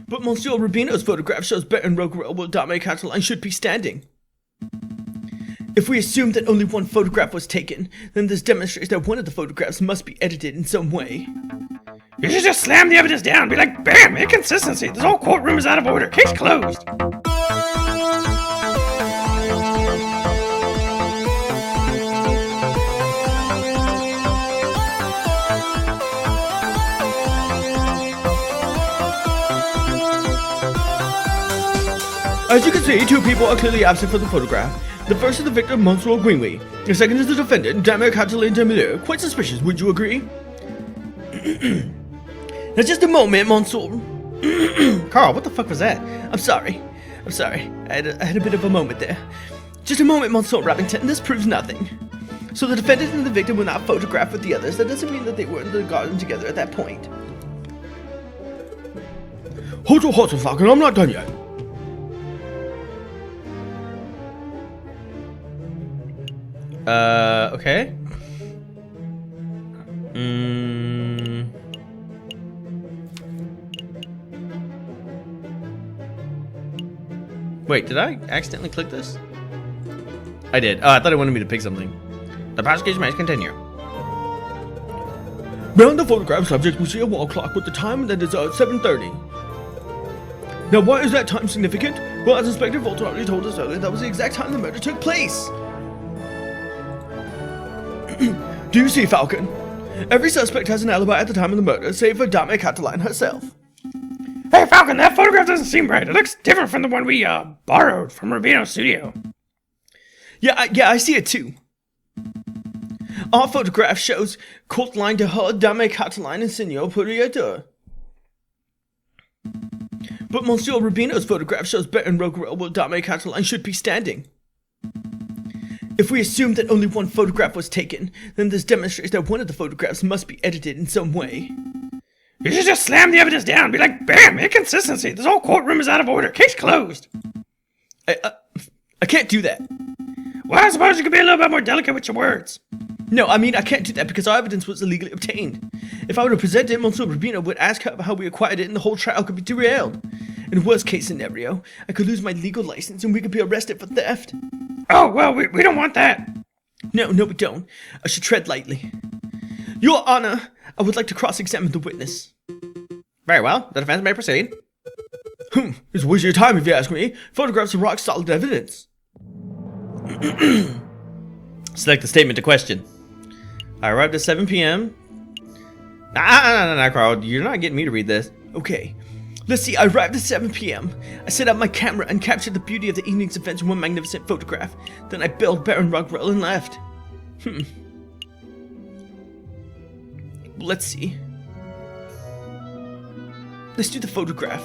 But Monsieur Rubino's photograph shows Baron Roquerel while Dame Cataline should be standing. If we assume that only one photograph was taken, then this demonstrates that one of the photographs must be edited in some way. You should just slam the evidence down and be like, bam, inconsistency. This whole courtroom is out of order. Case closed. As you can see, two people are clearly absent from the photograph. The first is the victim, Monsieur Greenway. The second is the defendant, Dame Cataline Demiller. Quite suspicious, would you agree? Now just a moment, Monsieur. Carl, what the fuck was that? I'm sorry. I had a bit of a moment there. Just a moment, Monsieur Rabington. This proves nothing. So the defendant and the victim were not photographed with the others. That doesn't mean that they were in the garden together at that point. Hold your horses, Falcon. I'm not done yet. Okay. Wait, did I accidentally click this? I did. Oh, I thought it wanted me to pick something. The prosecution may continue. Behind the photograph subject, we see a wall clock with the time that is 7:30. Now, why is that time significant? Well, as Inspector Volt already told us earlier, that was the exact time the murder took place. Do you see, Falcon? Every suspect has an alibi at the time of the murder, save for Dame Cataline herself. Hey, Falcon, that photograph doesn't seem right. It looks different from the one we, borrowed from Rubino's studio. Yeah, I see it too. Our photograph shows Courtline de her, Dame Cataline, and Senor Puriator. But Monsieur Rubino's photograph shows Baron Roquerel while Dame Cataline should be standing. If we assume that only one photograph was taken, then this demonstrates that one of the photographs must be edited in some way. You should just slam the evidence down and be like, bam, inconsistency. This whole courtroom is out of order. Case closed. I can't do that. Well, I suppose you could be a little bit more delicate with your words. No, I mean, I can't do that because our evidence was illegally obtained. If I were to present it, Monsieur Rubino would ask how we acquired it and the whole trial could be derailed. In a worst case scenario, I could lose my legal license and we could be arrested for theft. Oh, well, we don't want that. No, we don't. I should tread lightly. Your Honor, I would like to cross-examine the witness. Very well, the defense may proceed. It's a waste of your time if you ask me. Photographs are rock-solid evidence. Select the statement to question. I arrived at 7 p.m. Nah, Carl, you're not getting me to read this. Okay. Let's see, I arrived at 7 p.m. I set up my camera and captured the beauty of the evening's events in one magnificent photograph. Then I bailed Baron Roquerel and left. Let's see. Let's do the photograph.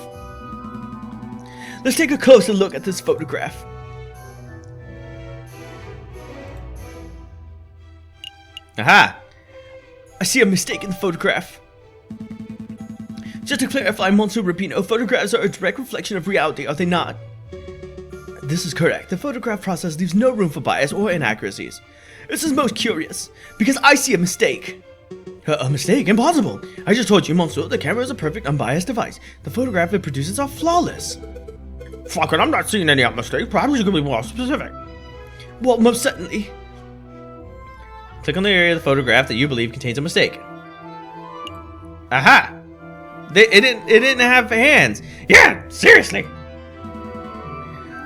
Let's take a closer look at this photograph. Aha! I see a mistake in the photograph. Just to clarify, Monsieur Rubino, photographs are a direct reflection of reality, are they not? This is correct. The photograph process leaves no room for bias or inaccuracies. This is most curious, because I see a mistake. A mistake? Impossible! I just told you, Monsieur, the camera is a perfect, unbiased device. The photograph it produces are flawless. Fucking, I'm not seeing any mistakes. Perhaps you could be more specific. Well, most certainly. Click on the area of the photograph that you believe contains a mistake. Aha! It didn't have hands. Yeah, seriously.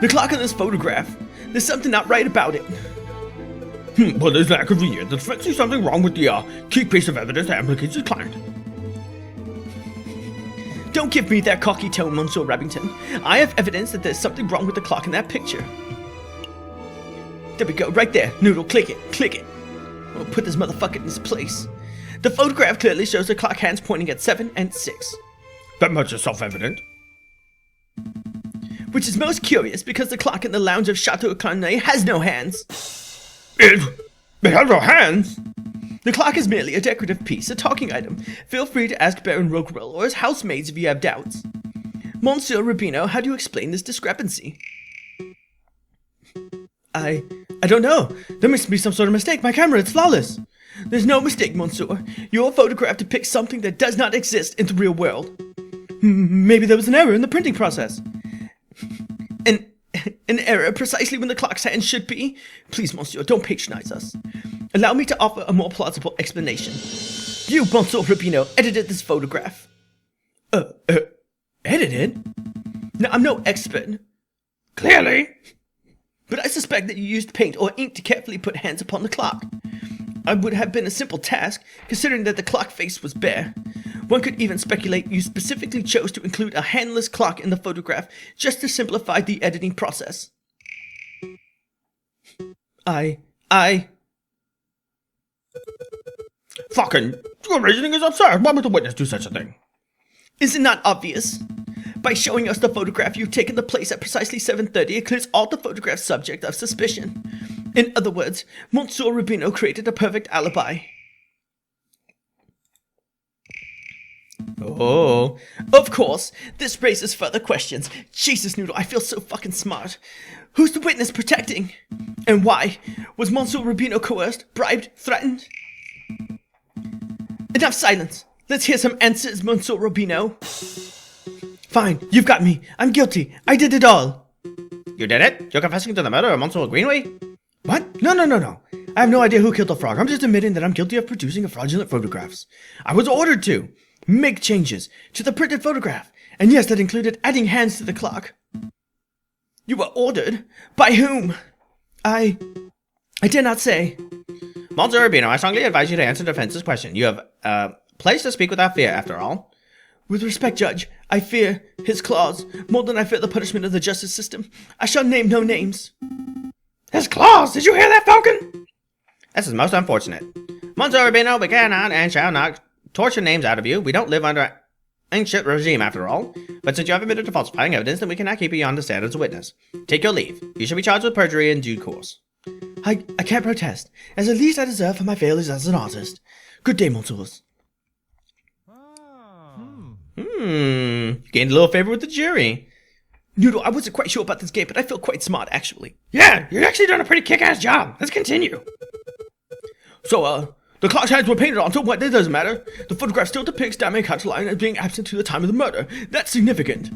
The clock in this photograph. There's something not right about it. Well, there's lack of convenience. There's actually something wrong with the key piece of evidence that implicates his client. Don't give me that cocky tone, Monsieur Rabington. I have evidence that there's something wrong with the clock in that picture. There we go, right there. Noodle, click it. We'll put this motherfucker in his place. The photograph clearly shows the clock hands pointing at 7 and 6. That much is self-evident. Which is most curious because the clock in the lounge of Chateau Carnet has no hands. It has no hands? The clock is merely a decorative piece, a talking item. Feel free to ask Baron Roquerel or his housemaids if you have doubts. Monsieur Rubino, how do you explain this discrepancy? I don't know. There must be some sort of mistake. My camera, it's flawless. There's no mistake, Monsieur. Your photograph depicts something that does not exist in the real world. Maybe there was an error in the printing process. An error precisely when the clock's hand should be? Please, monsieur, don't patronize us. Allow me to offer a more plausible explanation. You, Monsieur Rubino, edited this photograph. Edited? Now, I'm no expert. Clearly. But I suspect that you used paint or ink to carefully put hands upon the clock. It would have been a simple task, considering that the clock face was bare. One could even speculate you specifically chose to include a handless clock in the photograph just to simplify the editing process. Fucking, your reasoning is absurd. Why would the witness do such a thing? Is it not obvious? By showing us the photograph you've taken the place at precisely 7:30, it clears all the photograph's subject of suspicion. In other words, Monsieur Rubino created a perfect alibi. Oh, of course, this raises further questions. Jesus, Noodle, I feel so fucking smart. Who's the witness protecting? And why? Was Monsieur Rubino coerced, bribed, threatened? Enough silence. Let's hear some answers, Monsieur Rubino. Fine, you've got me. I'm guilty. I did it all. You did it? You're confessing to the murder of Monsieur Greenway? What? No. I have no idea who killed the frog. I'm just admitting that I'm guilty of producing fraudulent photographs. I was ordered to make changes to the printed photograph. And yes, that included adding hands to the clock. You were ordered? By whom? I dare not say. Monsieur Rubino, I strongly advise you to answer the defense's question. You have, place to speak without fear, after all. With respect, Judge, I fear his claws more than I fear the punishment of the justice system. I shall name no names. His claws! Did you hear that, Falcon? This is most unfortunate. Monsieur Rubino, we cannot and shall not torture names out of you. We don't live under ancient regime, after all. But since you have admitted to falsifying evidence, then we cannot keep you on the stand as a witness. Take your leave. You should be charged with perjury in due course. I can't protest, as the least I deserve for my failures as an artist. Good day, Monsieurs. Gained a little favor with the jury. Noodle, I wasn't quite sure about this game, but I feel quite smart, actually. Yeah, you've actually done a pretty kick-ass job. Let's continue. So, the clock's hands were painted on, so what? That doesn't matter. The photograph still depicts Dame Cataline as being absent to the time of the murder. That's significant.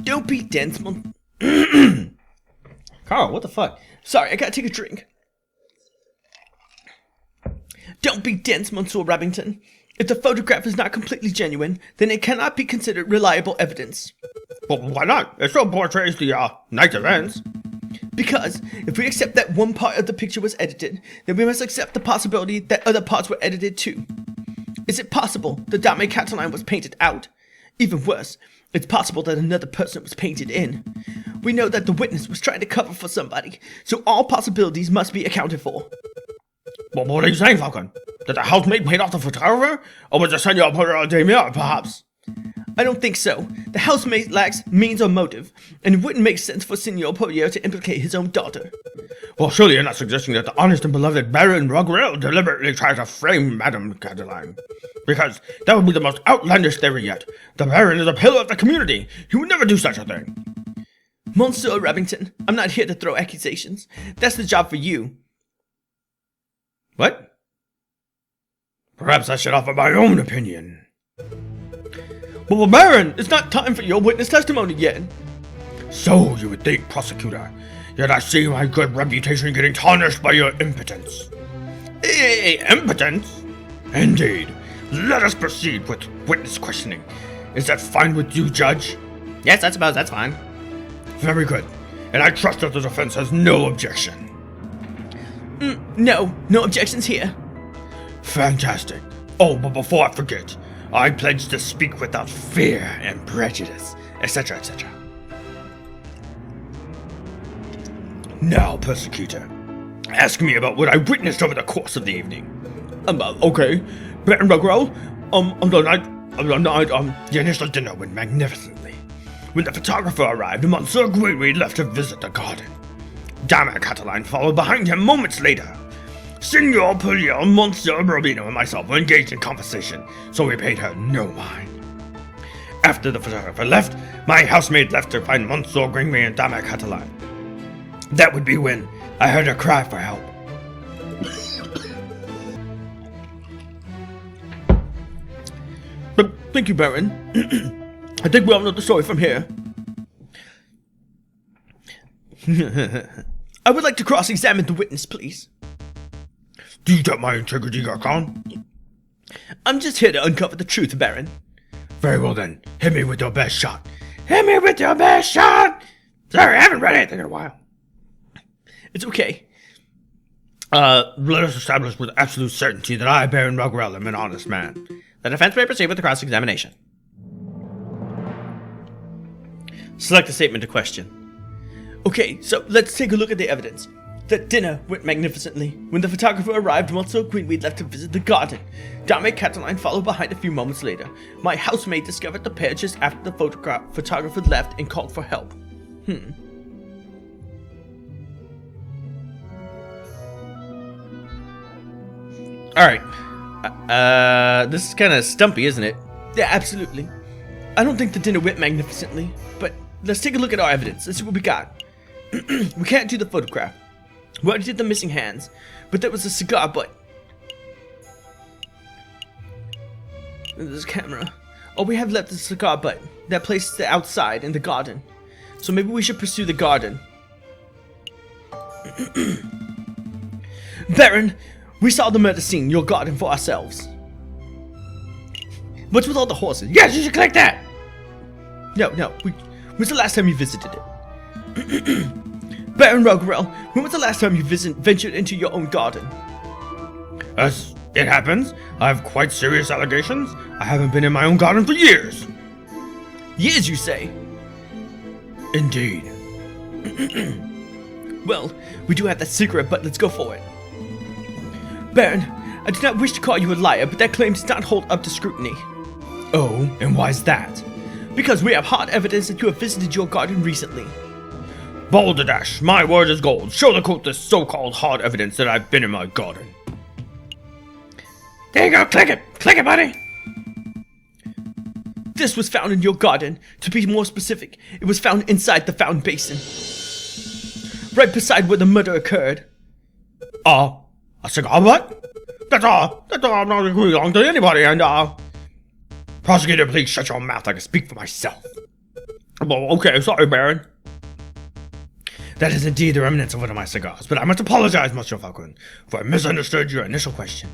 Don't be dense, Carl, what the fuck? Sorry, I gotta take a drink. Don't be dense, Monsieur Rabington. If the photograph is not completely genuine, then it cannot be considered reliable evidence. Well, why not? It still portrays the, night events. Because if we accept that one part of the picture was edited, then we must accept the possibility that other parts were edited too. Is it possible that Dame Cataline was painted out? Even worse, it's possible that another person was painted in. We know that the witness was trying to cover for somebody, so all possibilities must be accounted for. Well, what are you saying, Falcon? Did the housemaid paint off the photographer? Or was it Senor Demir, perhaps? I don't think so. The housemaid lacks means or motive, and it wouldn't make sense for Senor Poirier to implicate his own daughter. Well, surely you're not suggesting that the honest and beloved Baron Roguerel deliberately tried to frame Madame Cataline. Because that would be the most outlandish theory yet. The Baron is a pillar of the community. He would never do such a thing. Monsieur Rabington, I'm not here to throw accusations. That's the job for you. What? Perhaps I should offer my own opinion. Well, Baron, it's not time for your witness testimony yet. So you would think, prosecutor. Yet I see my good reputation getting tarnished by your impotence. Impotence? Indeed. Let us proceed with witness questioning. Is that fine with you, Judge? Yes, I suppose that's fine. Very good. And I trust that the defense has no objection. No objections here. Fantastic. Oh, but before I forget, I pledge to speak without fear and prejudice, etc., etc. Now, persecutor, ask me about what I witnessed over the course of the evening. Okay. Baron Roguerel, the initial dinner went magnificently. When the photographer arrived, Monsieur Greenway left to visit the garden. Dame Cataline followed behind him moments later. Senor Poirier, Monsieur Rubino, and myself were engaged in conversation, so we paid her no mind. After the photographer left, my housemaid left to find Monsieur Greenway and Dame Cataline. That would be when I heard her cry for help. Thank you, Baron. I think we all know the story from here. I would like to cross-examine the witness, please. Do you doubt my integrity, Garcon? I'm just here to uncover the truth, Baron. Very well then, hit me with your best shot. Hit me with your best shot! Sorry, I haven't read anything in a while. It's okay. Let us establish with absolute certainty that I, Baron Ruggrell, am an honest man. The defense may proceed with the cross-examination. Select the statement to question. Okay, so let's take a look at the evidence. The dinner went magnificently. When the photographer arrived, Monsieur Greenweed left to visit the garden. Dame Cataline followed behind a few moments later. My housemaid discovered the pair just after the photographer left and called for help. Alright. This is kind of stumpy, isn't it? Yeah, absolutely. I don't think the dinner went magnificently, but let's take a look at our evidence. Let's see what we got. We can't do the photograph. We already did the missing hands, but there was a cigar butt. This camera. All we have left is a cigar butt. That place is outside in the garden. So maybe we should pursue the garden. Baron, we saw the murder scene, your garden, for ourselves. What's with all the horses? Yes, you should click that! No. When's the last time you visited it? Baron Ruggrell, when was the last time you ventured into your own garden? As it happens, I have quite serious allegations. I haven't been in my own garden for years. Years, you say? Indeed. Well, we do have that secret, but let's go for it. Baron, I do not wish to call you a liar, but that claim does not hold up to scrutiny. Oh, and why's that? Because we have hard evidence that you have visited your garden recently. Balderdash, my word is gold. Show the court this so-called hard evidence that I've been in my garden. There you go, click it! Click it, buddy! This was found in your garden. To be more specific, it was found inside the fountain basin. Right beside where the murder occurred. A cigar butt? That's all I'm not belong to anybody, and Prosecutor, please shut your mouth. I can speak for myself. Well, okay, sorry, Baron. That is indeed the remnants of one of my cigars, but I must apologize, Monsieur Falcon, for I misunderstood your initial question.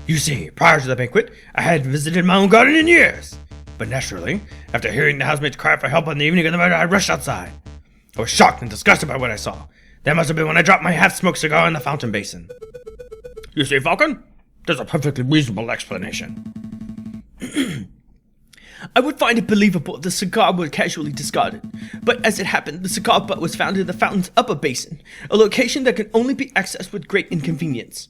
You see, prior to the banquet, I hadn't visited my own garden in years. But naturally, after hearing the housemaid's cry for help on the evening of the murder, I rushed outside. I was shocked and disgusted by what I saw. That must have been when I dropped my half-smoked cigar in the fountain basin. You see, Falcon? There's a perfectly reasonable explanation. I would find it believable if the cigar were casually discarded, but as it happened, the cigar butt was found in the fountain's upper basin, a location that can only be accessed with great inconvenience.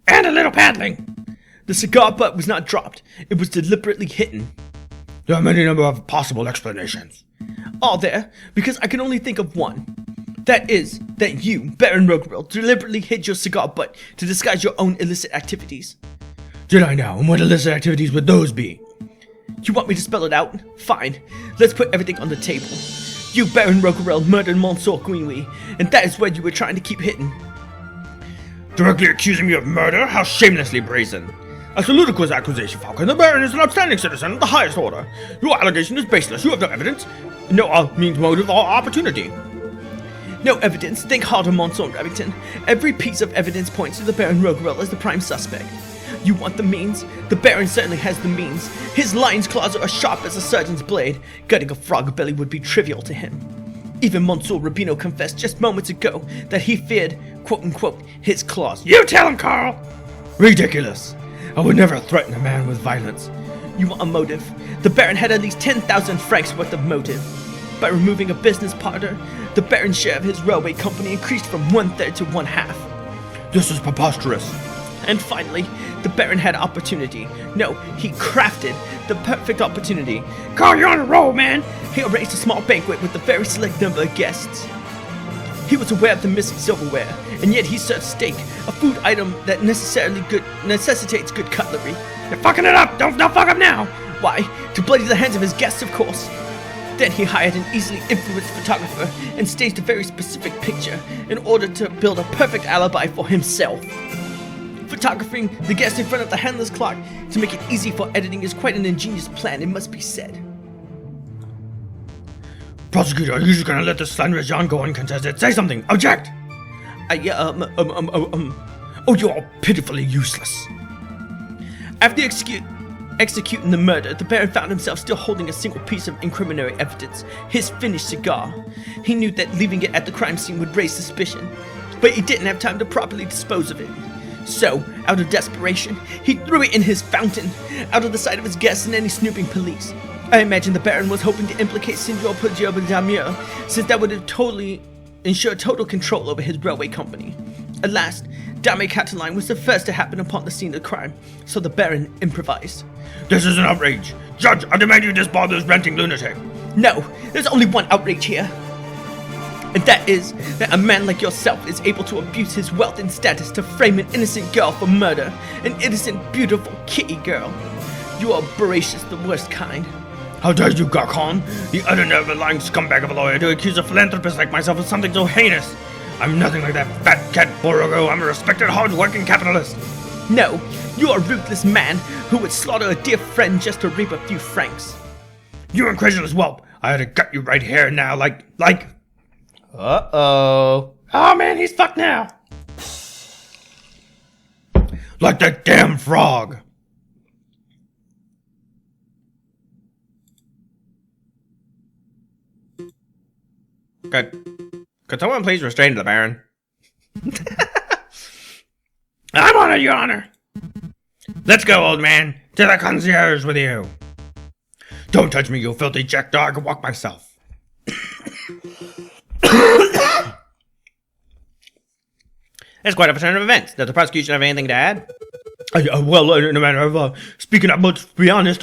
And a little paddling! The cigar butt was not dropped, it was deliberately hidden. There are many number of possible explanations. All there, because I can only think of one. That is, that you, Baron Ruggrell, deliberately hid your cigar butt to disguise your own illicit activities. Did I now? And what illicit activities would those be? You want me to spell it out? Fine. Let's put everything on the table. You, Baron Ruggrell, murdered Monsieur Greenweed, and that is what you were trying to keep hidden. Directly accusing me of murder? How shamelessly brazen. That's a ludicrous accusation, Falcon. The Baron is an upstanding citizen of the highest order. Your allegation is baseless. You have no evidence. No means, motive, or opportunity. No evidence. Think harder, Monsieur Remington. Every piece of evidence points to the Baron Ruggrell as the prime suspect. You want the means? The Baron certainly has the means. His lion's claws are as sharp as a surgeon's blade. Gutting a frog belly would be trivial to him. Even Monsieur Rubino confessed just moments ago that he feared, quote-unquote, his claws. You tell him, Carl! Ridiculous. I would never threaten a man with violence. You want a motive? The Baron had at least 10,000 francs worth of motive. By removing a business partner, the Baron's share of his railway company increased from 1/3 to 1/2. This is preposterous. And finally, the Baron had opportunity. No, he crafted the perfect opportunity. Carl, you're on a roll, man! He arranged a small banquet with a very select number of guests. He was aware of the missing silverware, and yet he served steak, a food item that necessitates good cutlery. You're fucking it up! Don't fuck up now! Why? To bloody the hands of his guests, of course. Then he hired an easily influenced photographer and staged a very specific picture in order to build a perfect alibi for himself. Photographing the guest in front of the handless clock to make it easy for editing is quite an ingenious plan, it must be said. Prosecutor, are you just gonna let this slanderous yarn go uncontested? Say something! Object! Oh, you're all pitifully useless. After executing the murder, the Baron found himself still holding a single piece of incriminating evidence, his finished cigar. He knew that leaving it at the crime scene would raise suspicion, but he didn't have time to properly dispose of it. So, out of desperation, he threw it in his fountain, out of the sight of his guests and any snooping police. I imagine the Baron was hoping to implicate Signor Puglioba Damir, since that would have ensure total control over his railway company. At last, Dame Cataline was the first to happen upon the scene of the crime, so the Baron improvised. This is an outrage! Judge, I demand you disbar this ranting lunatic! No, there's only one outrage here. And that is that a man like yourself is able to abuse his wealth and status to frame an innocent girl for murder. An innocent, beautiful kitty girl. You are voracious, the worst kind. How dare you, Garcon, the utter nerve of a lying scumbag of a lawyer, to accuse a philanthropist like myself of something so heinous? I'm nothing like that fat cat Borogo. I'm a respected, hard-working capitalist. No, you're a ruthless man who would slaughter a dear friend just to reap a few francs. You incredulous whelp! I ought to gut you right here and now, like... Uh-oh. Oh man, he's fucked now! Like that damn frog! Could someone please restrain the Baron? I'm on it, Your Honor! Let's go, old man! To the concierge with you! Don't touch me, you filthy jackdaw! I can walk myself! It's quite a turn of events. Does the prosecution have anything to add? No matter of speaking up, but to be honest,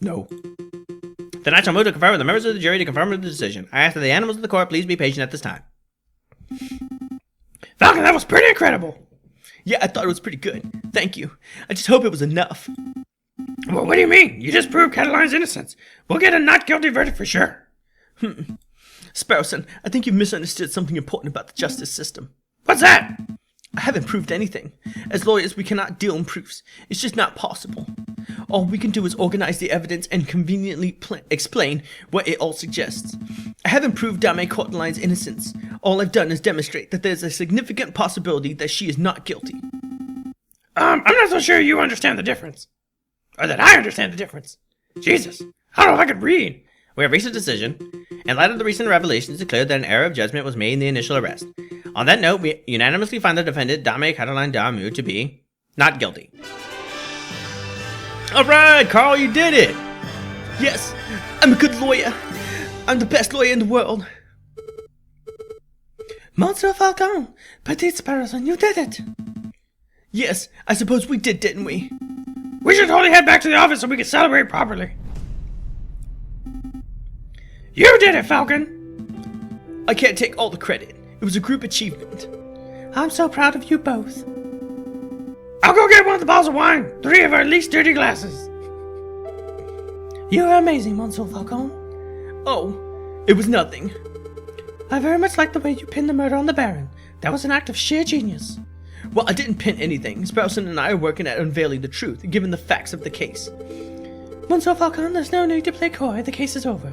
no. Then I shall move to confer with the members of the jury to confirm the decision. I ask that the animals of the court please be patient at this time. Falcon, that was pretty incredible! Yeah, I thought it was pretty good. Thank you. I just hope it was enough. Well, what do you mean? You just proved Cataline's innocence. We'll get a not guilty verdict for sure. Sparrowson, I think you've misunderstood something important about the justice system. What's that? I haven't proved anything. As lawyers, we cannot deal in proofs. It's just not possible. All we can do is organize the evidence and conveniently explain what it all suggests. I haven't proved Dame Cataline's innocence. All I've done is demonstrate that there's a significant possibility that she is not guilty. I'm not so sure you understand the difference. Or that I understand the difference. Jesus, I don't know if I could read. We have reached a decision. In light of the recent revelations, declared that an error of judgment was made in the initial arrest. On that note, we unanimously find the defendant, Dame Cataline Damu, to be not guilty. Alright, Carl, you did it! Yes, I'm a good lawyer. I'm the best lawyer in the world. Monsieur Falcon, Petit Sparrowson, you did it! Yes, I suppose we did, didn't we? We should totally head back to the office so we can celebrate properly. You did it, Falcon! I can't take all the credit. It was a group achievement. I'm so proud of you both. I'll go get one of the bottles of wine. 3 of our least dirty glasses. You are amazing, Monsieur Falcon. Oh, it was nothing. I very much like the way you pinned the murder on the Baron. That was an act of sheer genius. Well, I didn't pin anything. Sparrowson and I are working at unveiling the truth, given the facts of the case. Monsieur Falcon, there's no need to play coy. The case is over.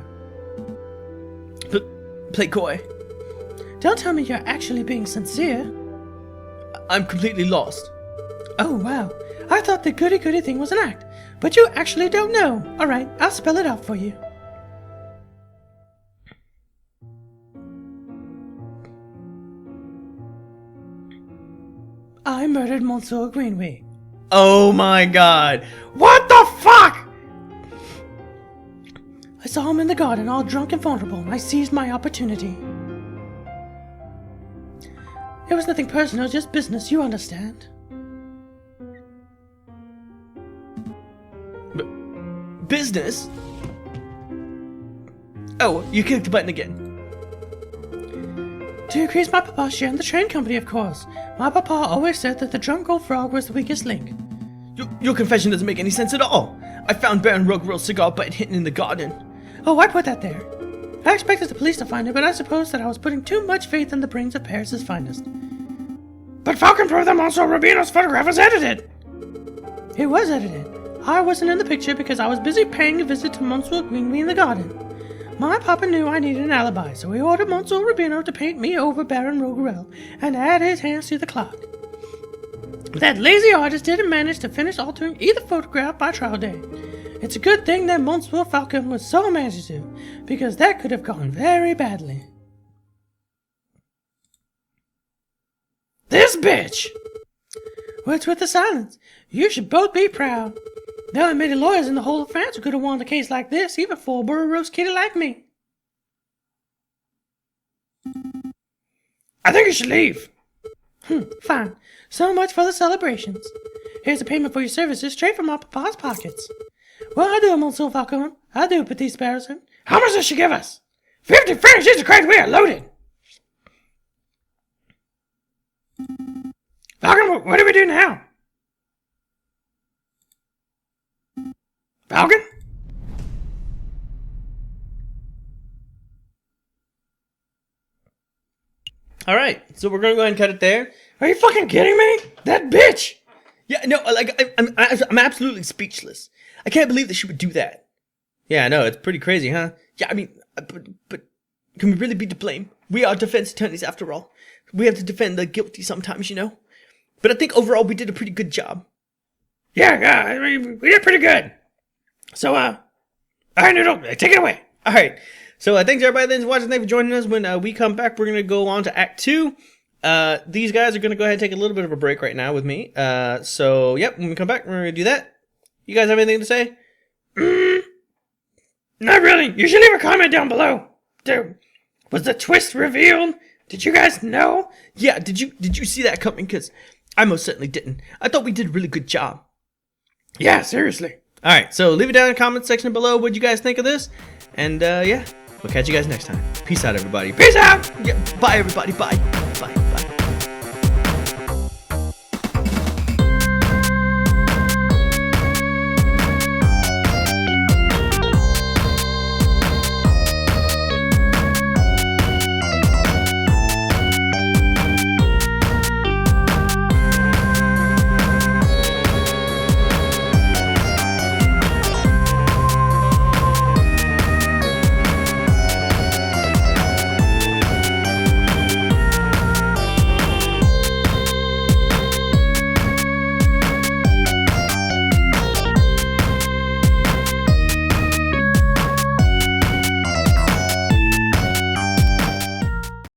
Play coy? Don't tell me you're actually being sincere. I'm completely lost. Oh, wow. I thought the goody-goody thing was an act, but you actually don't know. Alright, I'll spell it out for you. I murdered Monsieur Greenway. Oh my god. What the fuck? I saw him in the garden, all drunk and vulnerable, and I seized my opportunity. It was nothing personal, just business, you understand. Business? Oh, you clicked the button again. To increase my papa's share in the train company, of course. My papa always said that the drunk old frog was the weakest link. Your confession doesn't make any sense at all. I found Baron Rugwell's cigar butt hidden in the garden. Oh, I put that there. I expected the police to find it, but I suppose that I was putting too much faith in the brains of Paris's finest. But Falcon proved that Monsieur Rubino's photograph was edited. It was edited. I wasn't in the picture because I was busy paying a visit to Monsieur Greenway in the garden. My papa knew I needed an alibi, so he ordered Monsieur Rubino to paint me over Baron Rogerel and add his hands to the clock. That lazy artist didn't manage to finish altering either photograph by trial day. It's a good thing that Monsieur Falcon was so imaginative, because that could have gone very badly. This bitch! What's with the silence? You should both be proud. There aren't many lawyers in the whole of France who could have won a case like this, even for a burro roast kitty like me. I think you should leave. Fine. So much for the celebrations. Here's a payment for your services straight from my papa's pockets. Well, I do, Monsieur Falcon. I do, Petit Sparrowson. How much does she give us? 50 francs, Jesus Christ, we are loaded. Falcon, what do we do now? Falcon? Alright, so we're gonna go ahead and cut it there. Are you fucking kidding me? That bitch! Yeah, no, like, I'm absolutely speechless. I can't believe that she would do that. Yeah, I know, it's pretty crazy, huh? Yeah, I mean, but can we really be to blame? We are defense attorneys after all. We have to defend the guilty sometimes, you know? But I think overall we did a pretty good job. Yeah, I mean, we did pretty good. So, alright, Noodle, take it away. Alright, so thanks everybody that's watching. Thanks for joining us. When we come back, we're going to go on to Act 2. These guys are going to go ahead and take a little bit of a break right now with me. So, yep, when we come back, we're going to do that. You guys have anything to say? Not really. You should leave a comment down below. Dude, was the twist revealed? Did you guys know? Yeah, did you see that coming? Because I most certainly didn't. I thought we did a really good job. Yeah, seriously. Alright, so leave it down in the comment section below what you guys think of this. And, yeah, we'll catch you guys next time. Peace out, everybody. Peace out! Yeah, bye, everybody. Bye.